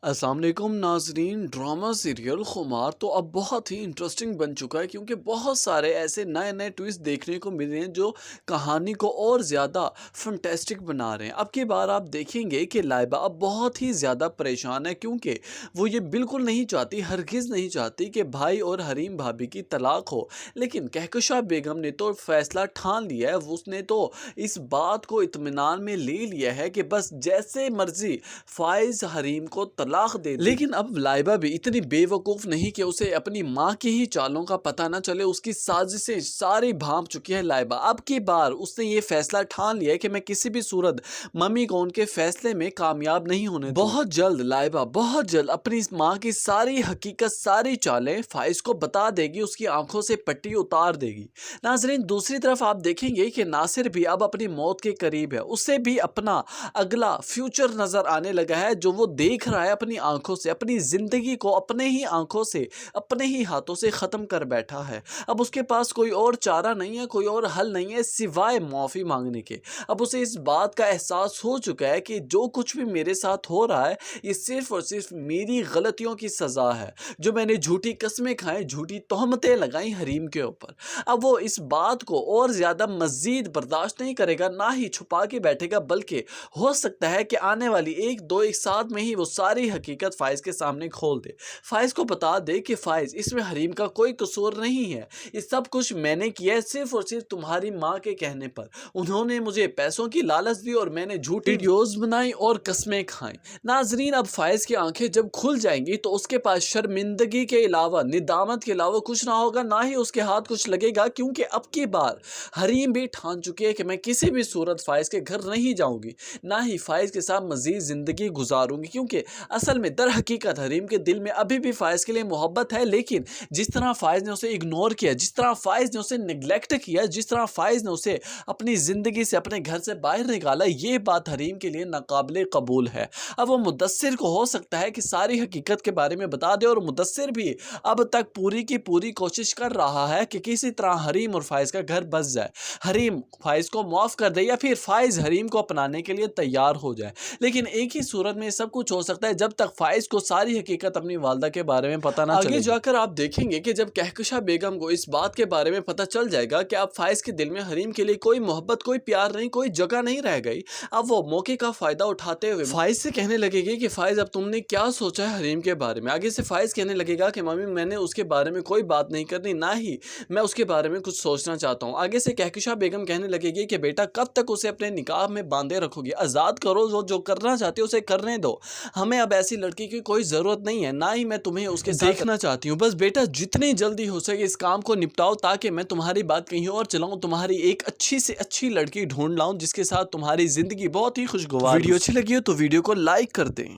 अस्सलाम वालेकुम नाजरीन। ड्रामा सीरियल खुमार तो अब बहुत ही इंटरेस्टिंग बन चुका है, क्योंकि बहुत सारे ऐसे नए नए ट्विस्ट देखने को मिल रहे हैं जो कहानी को और ज़्यादा फंटेस्टिक बना रहे हैं। अब की बार आप देखेंगे कि लाइबा अब बहुत ही ज़्यादा परेशान है, क्योंकि वो ये बिल्कुल नहीं चाहती, हरगिज़ नहीं चाहती कि भाई और हरीम भाभी की तलाक हो। लेकिन कहकशा बेगम ने तो फैसला ठान लिया है, उसने तो इस बात को इत्मीनान में ले लिया है कि बस जैसे मर्जी फाइज हरीम को तलाक दे दे। लेकिन अब लाइबा भी इतनी बेवकूफ़ नहीं कि उसे अपनी माँ की ही चालों का पता ना चले। उसकी साजिशें सारी भांप चुकी है लाइबा। अब की बार उसने ये फैसला ठान लिया है कि मैं किसी भी सूरत मम्मी को उनके फैसले में कामयाब नहीं होने दूंगी। बहुत जल्द लाइबा बहुत जल्द अपनी इस माँ की सारी हकीकत, सारी चालें फाइज को बता देगी, उसकी आंखों से पट्टी उतार देगी। नाजरीन, दूसरी तरफ आप देखेंगे कि नासिर भी अब अपनी मौत के करीब है। उसे भी अपना अगला फ्यूचर नजर आने लगा है, जो वो देख रहा है अपनी आंखों से। अपनी जिंदगी को अपने ही आंखों से, अपने ही हाथों से खत्म कर बैठा है। अब उसके पास कोई और चारा नहीं है, कोई और हल नहीं है सिवाय माफी मांगने के। अब उसे इस बात का एहसास हो चुका है कि जो कुछ भी मेरे साथ हो रहा है ये सिर्फ और सिर्फ मेरी गलतियों की सजा है, जो मैंने झूठी कस्में खाई, झूठी तोहमतें लगाई हरीम के ऊपर। अब वो इस बात को और ज्यादा मजीद बर्दाश्त नहीं करेगा, ना ही छुपा के बैठेगा, बल्कि हो सकता है कि आने वाली एक साथ में ही वो सारी हकीकत फाइज के सामने खोल दे। फाइज को बता दे कि फाइज, इसमें हरीम का कोई कसूर नहीं है, ये सब कुछ मैंने किया है सिर्फ और सिर्फ तुम्हारी माँ के कहने पर। उन्होंने मुझे पैसों की लालच दी और मैंने झूठी वीडियोस बनाई और कस्में खाई। नाजरीन, अब फाइज की आंखें जब खुल जाएंगी तो उसके पास शर्मिंदगी के अलावा, निदामत के अलावा कुछ ना होगा, ना ही उसके हाथ कुछ लगेगा, क्योंकि अब की बार हरीम भी ठान चुकी है कि मैं किसी भी सूरत फाइज के घर नहीं जाऊंगी, ना ही फाइज के साथ मजीद जिंदगी गुजारूंगी। क्योंकि असल में दर हकीकत हरीम के दिल में अभी भी फाइज के लिए मोहब्बत है, लेकिन जिस तरह फाइज ने उसे इग्नोर किया, जिस तरह फाइज ने उसे निगलेक्ट किया, जिस तरह फाइज ने उसे अपनी जिंदगी से, अपने घर से बाहर निकाला, ये बात हरीम के लिए नाकाबिले कबूल है। अब वो मुदस्सिर को हो सकता है कि सारी हकीकत के बारे में बता दे, और मुदस्सिर भी अब तक पूरी की पूरी कोशिश कर रहा है कि किसी तरह हरीम और फाइज का घर बस जाए, हरीम फाइज को माफ कर दे, या फिर फाइज हरीम को अपनाने के लिए तैयार हो जाए। लेकिन एक ही सूरत में सब कुछ हो सकता है, जब तक फाइज को सारी हकीकत अपनी वालदा के बारे में पता ना चले। आगे जाकर आप देखेंगे कि जब कहकशा बेगम को इस बात के बारे में पता चल जाएगा कि अब फाइज के दिल में हरीम के लिए कोई मोहब्बत, कोई प्यार नहीं, कोई जगह नहीं रह गई, अब वो मौके का फायदा उठाते हुए फाइज से कहने लगेगी कि फाइज, अब तुमने क्या सोचा है हरीम के बारे में। आगे से फाइज कहने लगेगा कि मम्मी, मैंने उसके बारे में कोई बात नहीं करनी, ना ही मैं उसके बारे में कुछ सोचना चाहता हूँ। आगे से कहकशा बेगम कहने लगेगी कि बेटा, कब तक उसे अपने निकाह में बांधे रखोगी, आज़ाद करो, वो जो करना चाहती है उसे करने दो। हमें अब ऐसी लड़की की कोई ज़रूरत नहीं है, ना ही मैं तुम्हें उसके साथ देखना चाहती हूँ। बस बेटा, जितनी जल्दी हो सके इस काम को निपटाओ, ताकि मैं तुम्हारी बात कहीं और चलाऊँ, तुम्हारी एक अच्छी से अच्छी लड़की ढूंढ लाऊं, जिसके साथ तुम्हारी ज़िंदगी बहुत ही खुशगवार। वीडियो अच्छी लगी हो तो वीडियो को लाइक कर दें।